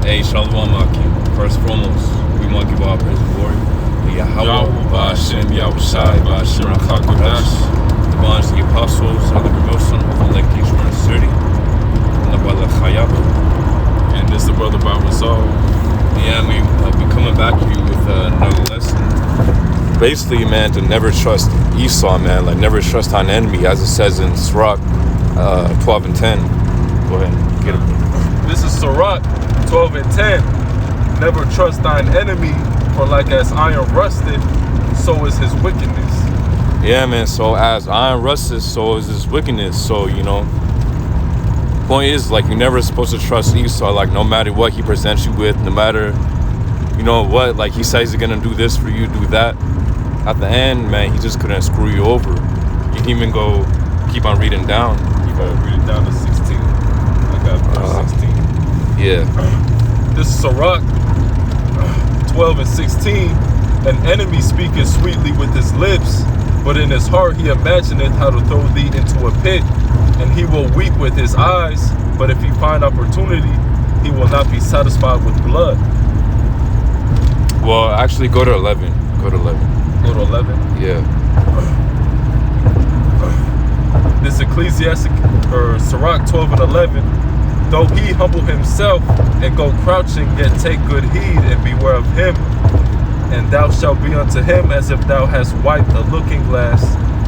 Hey, Shalom Akim. First and foremost, we want to give all praise and glory to Yahweh, Ba'ashem, Yahushai, Ba'ashem, HaKadosh, the bonds of the apostles, of the Son, of the elect, Yishmer, and Sturdy, and the brother Chayabu. And this is the brother Bible Soul. Yeah, we'll be coming back to you with another lesson. Basically, man, to never trust Esau, man, like never trust thine enemy, as it says in Sirach 12 and 10. Go ahead and get it. This is Sirach 12 and 10. Never trust thine enemy, for like as iron rusted, so is his wickedness. Yeah, man, so as iron rusted, so is his wickedness. So, point is, like, you're never supposed to trust Esau, like, no matter what he presents you with, no matter, what, like, he says he's gonna do this for you, do that. At the end, man, he just couldn't screw you over. You can even keep on reading down. You gotta read it down to 16. I got verse 16. Yeah. This is Sirach 12 and 16. An enemy speaketh sweetly with his lips, but in his heart he imagineth how to throw thee into a pit. And he will weep with his eyes, but if he find opportunity, he will not be satisfied with blood. Well, actually, go to 11. Go to 11. Go to 11. Yeah. This Ecclesiastic, or Sirach 12 and 11. Though he humble himself and go crouching, yet take good heed and beware of him. And thou shalt be unto him as if thou hast wiped a looking glass,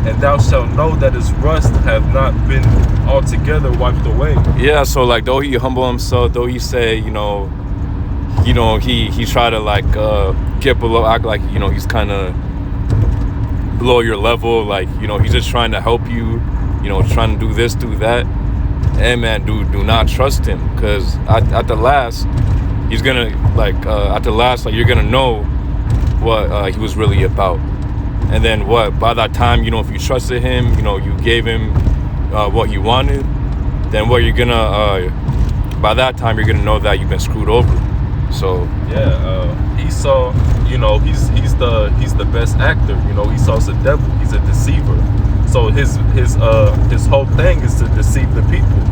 and thou shalt know that his rust have not been altogether wiped away. Yeah, so like though he humble himself, though he say, he try to like get below, act like he's kind of below your level, like he's just trying to help you, trying to do this, do that. And man, do not trust him, because at the last, he's gonna you're gonna know what he was really about. And then by that time, if you trusted him, you gave him what he wanted, then what you're gonna by that time you're gonna know that you've been screwed over. So Esau, he's the best actor. Esau's a devil, he's a deceiver. So his whole thing is to deceive the people.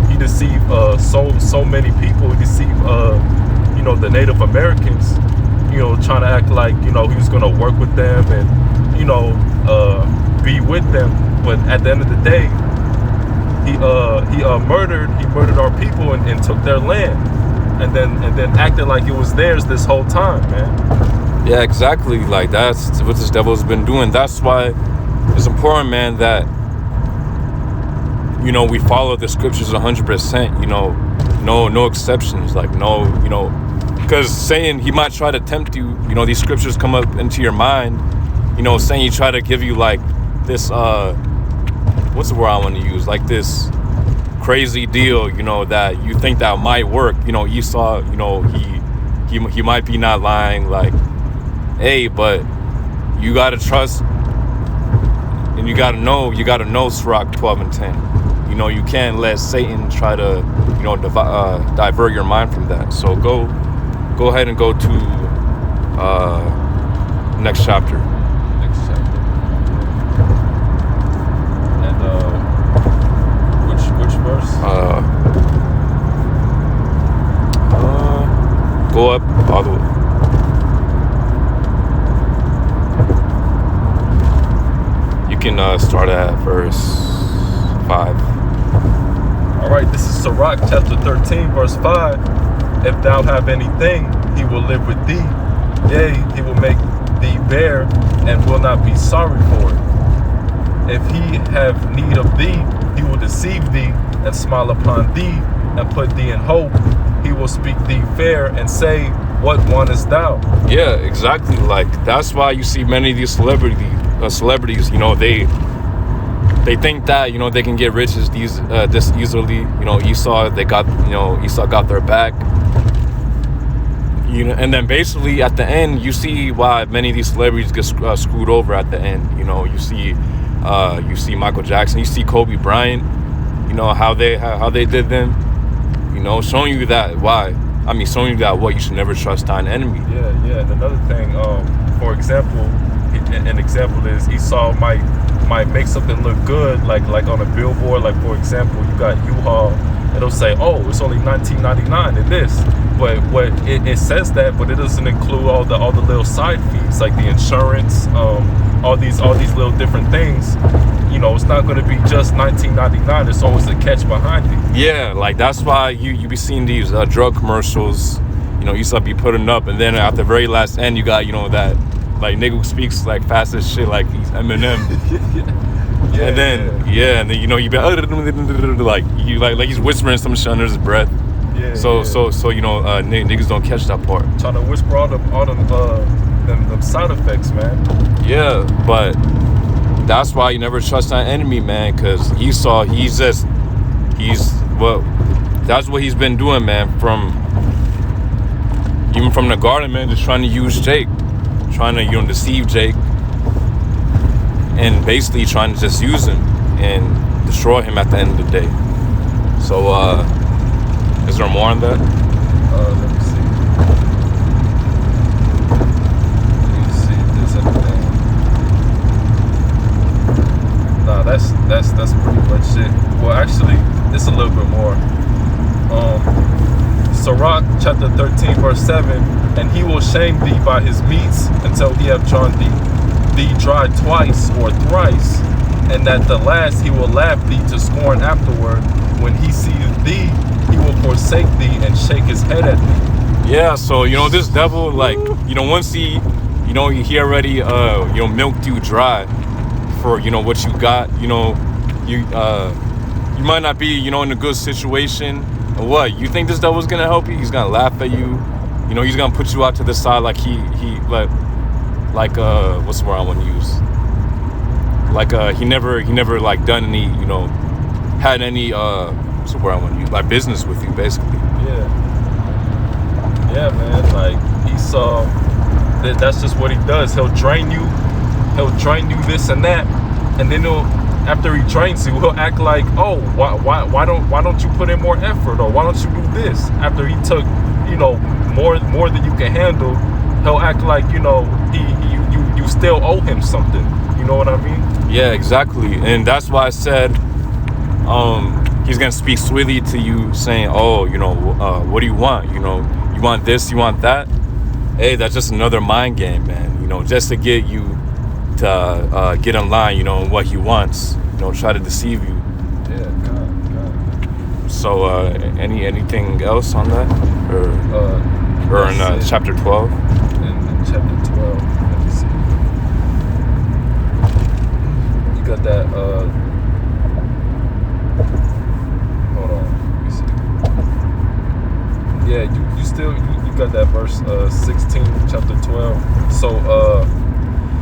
He deceived so many people. He deceived the Native Americans, trying to act like he was gonna work with them and be with them. But at the end of the day, he murdered our people and took their land, and then acted like it was theirs this whole time, man. Yeah, exactly. Like that's what this devil's been doing. That's why it's important, man, that we follow the scriptures 100%. No exceptions. Like because Satan, he might try to tempt you. These scriptures come up into your mind. Saying he try to give you like this. What's the word I want to use? Like this crazy deal. That you think that might work. Esau. He might be not lying. Like, hey, but you gotta trust. And you gotta know Sirach 12 and 10. You can't let Satan try to, divert your mind from that. So go ahead and go to next chapter. Next chapter. And which verse? Go up all the way. You can start at verse 5. All right, this is Sirach chapter 13, verse 5. If thou have anything, he will live with thee. Yea, he will make thee bear and will not be sorry for it. If he have need of thee, he will deceive thee and smile upon thee and put thee in hope. He will speak thee fair and say, what wantest thou? Yeah, exactly. Like that's why you see many of these celebrities, they think that they can get rich this easily. Esau got their back. And then basically at the end, you see why many of these celebrities get screwed over at the end. You see Michael Jackson, you see Kobe Bryant. How they did them. Showing you that showing you that you should never trust thine enemy. Yeah. And another thing, for example, an example is Esau might make something look good, like on a billboard. Like for example, you got U-Haul it'll say, oh, it's only $19.99 in this. But what it says that, but it doesn't include all the little side fees like the insurance, all these little different things. You know, it's not going to be just $19.99. There's always a catch behind it. Yeah, like that's why you be seeing these drug commercials. You know, you start be putting up, and then at the very last end, you got that like nigga who speaks like fast as shit, like he's Eminem. Yeah, and then you be like he's whispering some shit under his breath. Yeah. So niggas don't catch that part. Trying to whisper all them side effects, man. Yeah, but that's why you never trust that enemy, man. Cause that's what he's been doing, man. Even from the garden, man, just trying to use Jake, trying to deceive Jake, and basically trying to just use him and destroy him at the end of the day. So, is there more on that? Let me see. Let me see if there's anything. Nah, that's pretty much it. Well, actually, it's a little bit more. Sirach chapter 13 verse 7, and he will shame thee by his meats until he have drawn thee dry twice or thrice, and at the last he will laugh thee to scorn afterward. When he seeth thee, he will forsake thee and shake his head at thee. Yeah, so this devil, like, once he already milked you dry for what you got. You might not be in a good situation. What, you think this devil's gonna help you? He's gonna laugh at you. He's gonna put you out to the side like what's the word I want to use? Like he never like done any had any what's the word I want to use? Like business with you, basically. Yeah, man. Like he saw that's just what he does. He'll drain you this and that, and then after he drains you, he'll act like, oh, why don't you put in more effort, or why don't you do this? After he took, more than you can handle, he'll act like, you still owe him something. You know what I mean? Yeah, exactly. And that's why I said, he's gonna speak sweetly to you, saying, oh, what do you want? You want this, you want that? Hey, that's just another mind game, man. Just to get you to get in line, what he wants, try to deceive you. Yeah, God. So, anything else on that, or in chapter 12? In chapter 12, let me see. You got that. Hold on, let me see. Yeah, you still got that verse 16, chapter 12. So,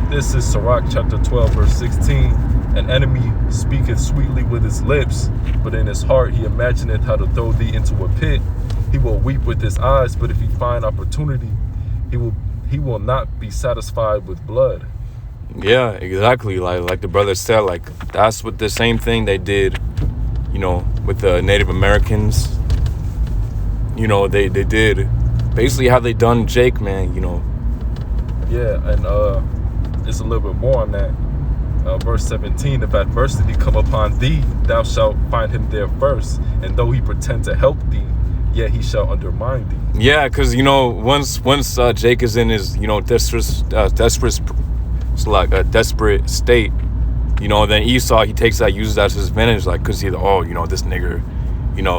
this is Sirach chapter 12 verse 16. An enemy speaketh sweetly with his lips, but in his heart he imagineth how to throw thee into a pit. He will weep with his eyes, but if he find opportunity, he will not be satisfied with blood. Yeah, exactly. Like the brother said, like that's what the same thing they did, with the Native Americans. They did basically how they done Jake, man. Yeah, and it's a little bit more on that. Verse 17, if adversity come upon thee, thou shalt find him there first, and though he pretend to help thee, yet he shall undermine thee. Yeah, because once Jake is in his desperate state, then Esau, he takes that, uses that as his advantage, like, because this nigger,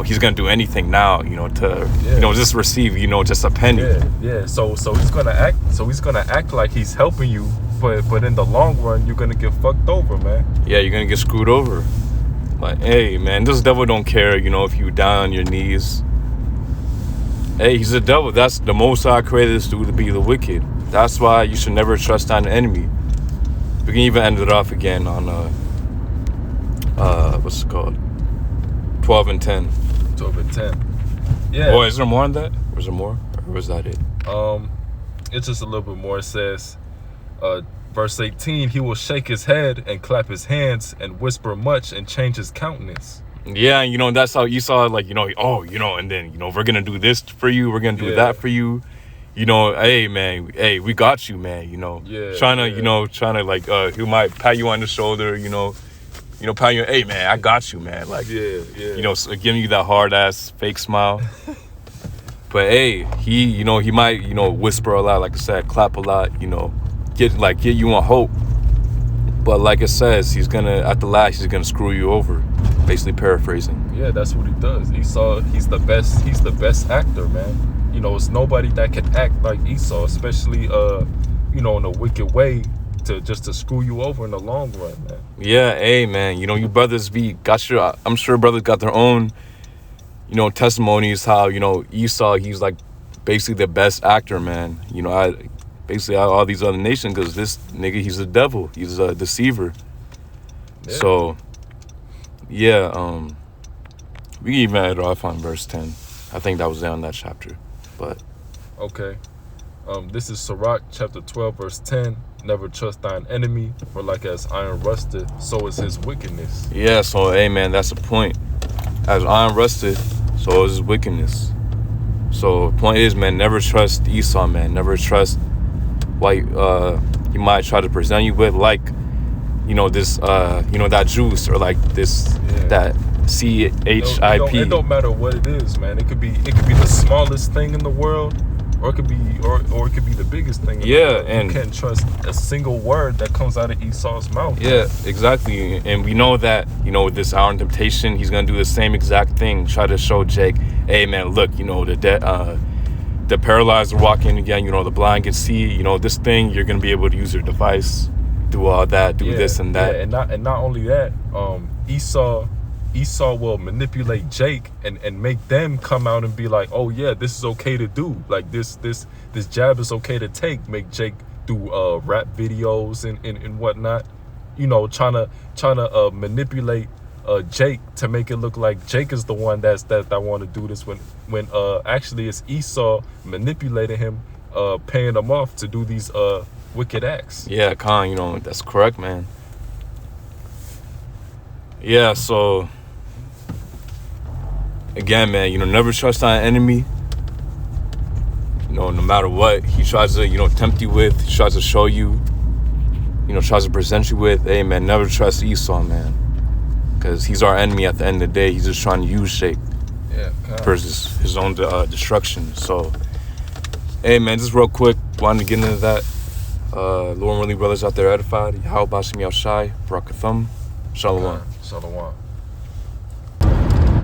he's gonna do anything now, to just receive, just a penny. Yeah. So he's gonna act like he's helping you, but in the long run, you're gonna get fucked over, man. Yeah, you're gonna get screwed over. Like, hey, man, this devil don't care, if you die on your knees. Hey, he's a devil. That's the Most High created this dude to be the wicked. That's why you should never trust an enemy. We can even end it off again on what's it called? 12 and 10. 12 and 10. Yeah. Oh, is there more on that? Was there more? Or was that it? It's just a little bit more. It says, verse 18, he will shake his head and clap his hands and whisper much and change his countenance. Yeah, that's how Esau, like, and then, we're going to do this for you. We're going to do that for you. Hey, man, hey, we got you, man, trying to, like, he might pat you on the shoulder, you know, pounding you, hey man, I got you, man. Like, Yeah. you know, giving you that hard ass fake smile. But hey, he might, you know, whisper a lot, like I said, clap a lot, you know, get you on hope. But like it says, he's gonna, at the last, he's gonna screw you over. Basically paraphrasing. Yeah, that's what he does. Esau, he's the best actor, man. You know, it's nobody that can act like Esau, especially you know, in a wicked way to screw you over in the long run, man. Yeah, hey man, you know, you brothers I'm sure brothers got their own, you know, testimonies how, you know, Esau, he's like basically the best actor, man. You know, basically all these other nations, because this nigga, he's a devil, he's a deceiver. Yeah. So yeah, we can even add it off on verse 10. I think that was there on that chapter. But okay, this is Sirach chapter 12 verse 10. Never trust thine enemy, for like as iron rusted, so is his wickedness. yeah, so hey man, that's the point. As iron rusted, so is his wickedness. So the point is, man, never trust Esau, man. Never trust what he might try to present you with, like, you know, this you know, that juice, or like this, that CHIP. It don't matter what it is, man. It could be the smallest thing in the world, or it could be the biggest thing in the world. And you can't trust a single word that comes out of Esau's mouth. Yeah, exactly. And we know that, you know, with this hour in temptation, he's gonna do the same exact thing. Try to show Jake, hey man, look, you know, the paralyzed are walking again, you know, the blind can see, you know, this thing, you're gonna be able to use your device, do all that, do this and that. Yeah, and not only that, Esau will manipulate Jake and make them come out and be like, oh yeah, this is okay to do. Like this jab is okay to take. Make Jake do rap videos and whatnot. You know, trying to manipulate Jake to make it look like Jake is the one that want to do this when actually it's Esau manipulating him, paying him off to do these wicked acts. Yeah, Khan, you know, that's correct, man. Yeah, so again, man, you know, never trust our enemy. You know, no matter what he tries to, you know, tempt you with, he tries to show you, you know, tries to present you with, hey man, never trust Esau, man. Because he's our enemy at the end of the day. He's just trying to use Shake for his own destruction. So, hey man, just real quick, wanted to get into that. Lord willing, brothers out there edified. How about Shai, Barakathum, Shalom. Shalom.